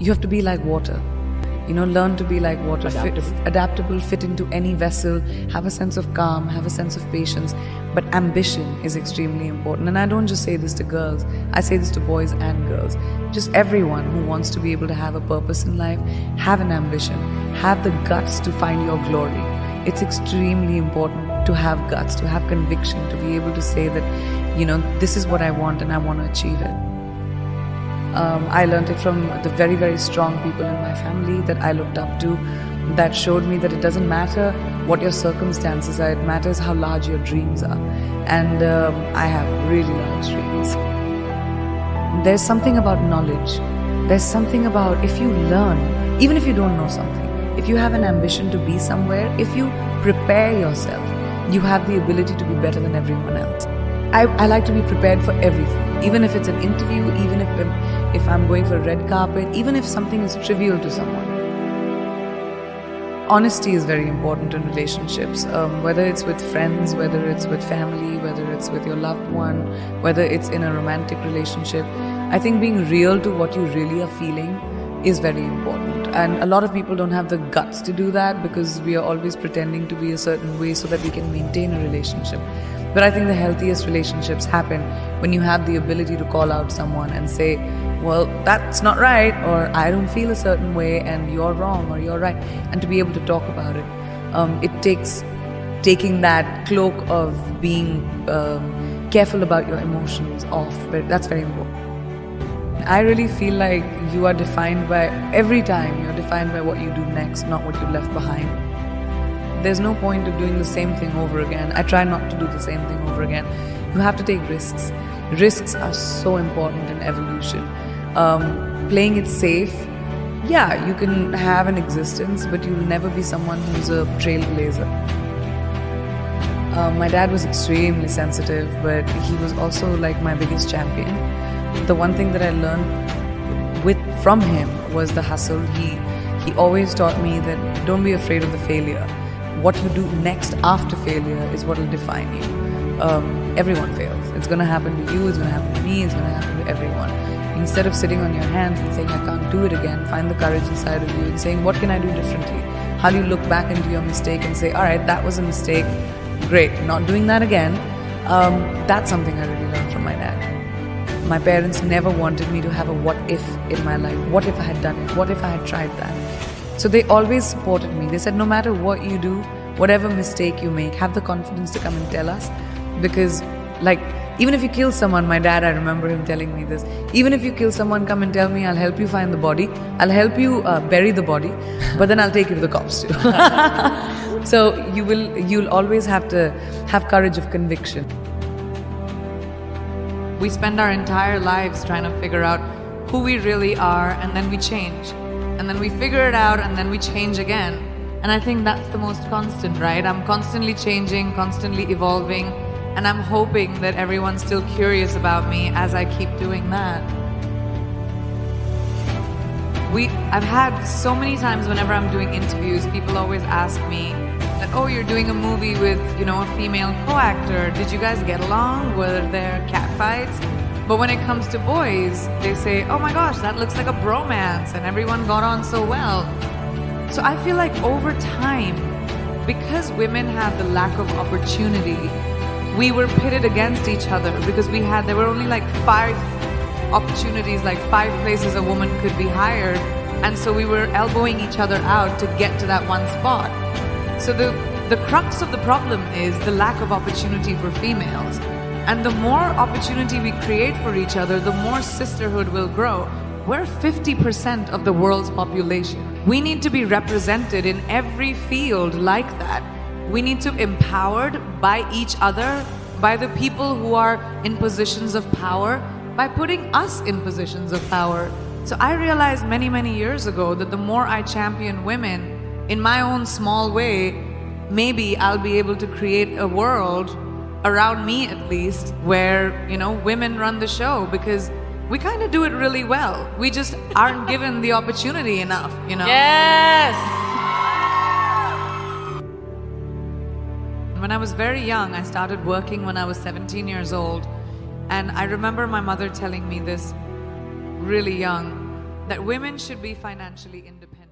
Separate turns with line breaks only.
You have to be like water. Learn to be like water. Adaptable, fit into any vessel, have a sense of calm, have a sense of patience. But ambition is extremely important. And I don't just say this to girls, I say this to boys and girls. Just everyone who wants to be able to have a purpose in life, have an ambition, have the guts to find your glory. It's extremely important to have guts, to have conviction, to be able to say that, this is what I want and I want to achieve it. I learned it from the very, very strong people in my family that I looked up to, that showed me that it doesn't matter what your circumstances are, it matters how large your dreams are. And I have really large dreams. There's something about knowledge. There's something about if you learn, even if you don't know something, if you have an ambition to be somewhere, if you prepare yourself, you have the ability to be better than everyone else. I like to be prepared for everything, even if it's an interview, even if I'm going for a red carpet, even if something is trivial to someone. Honesty is very important in relationships, whether it's with friends, whether it's with family, whether it's with your loved one, whether it's in a romantic relationship. I think being real to what you really are feeling is very important. And a lot of people don't have the guts to do that because we are always pretending to be a certain way so that we can maintain a relationship. But I think the healthiest relationships happen when you have the ability to call out someone and say, well, that's not right, or I don't feel a certain way and you're wrong or you're right, and to be able to talk about it. It takes taking that cloak of being careful about your emotions off, but that's very important. I really feel like you are defined by, every time you're defined by what you do next, not what you left behind. There's no point of doing the same thing over again. I try not to do the same thing over again. You have to take risks. Risks are so important in evolution. Playing it safe, yeah, you can have an existence, but you'll never be someone who's a trailblazer. My dad was extremely sensitive, but he was also like my biggest champion. The one thing that I learned from him was the hustle. He always taught me that don't be afraid of the failure. What you do next after failure is what will define you. Everyone fails. It's going to happen to you, it's going to happen to me, it's going to happen to everyone. Instead of sitting on your hands and saying, I can't do it again, find the courage inside of you and saying, what can I do differently? How do you look back into your mistake and say, all right, that was a mistake, great, not doing that again. That's something I really learned from my dad. My parents never wanted me to have a what if in my life. What if I had done it? What if I had tried that? So they always supported me. They said, no matter what you do, whatever mistake you make, have the confidence to come and tell us. Because even if you kill someone, my dad, I remember him telling me this, even if you kill someone, come and tell me, I'll help you find the body. I'll help you bury the body, but then I'll take you to the cops too. So you'll always have to have courage of conviction. We spend our entire lives trying to figure out who we really are, and then we change. And then we figure it out, and then we change again. And I think that's the most constant, right? I'm constantly changing, constantly evolving, and I'm hoping that everyone's still curious about me as I keep doing that. I've had so many times whenever I'm doing interviews, people always ask me that, oh, you're doing a movie with, a female co-actor. Did you guys get along? Were there catfights? But when it comes to boys, they say, oh my gosh, that looks like a bromance and everyone got on so well. So I feel like over time, because women have the lack of opportunity, we were pitted against each other because there were only 5 opportunities, 5 places a woman could be hired. And so we were elbowing each other out to get to that one spot. So the crux of the problem is the lack of opportunity for females. And the more opportunity we create for each other, the more sisterhood will grow. We're 50% of the world's population. We need to be represented in every field like that. We need to be empowered by each other, by the people who are in positions of power, by putting us in positions of power. So I realized many, many years ago that the more I champion women in my own small way, maybe I'll be able to create a world around me at least, where, women run the show, because we kind of do it really well. We just aren't given the opportunity enough,
Yes!
When I was very young, I started working when I was 17 years old. And I remember my mother telling me this really young, that women should be financially independent.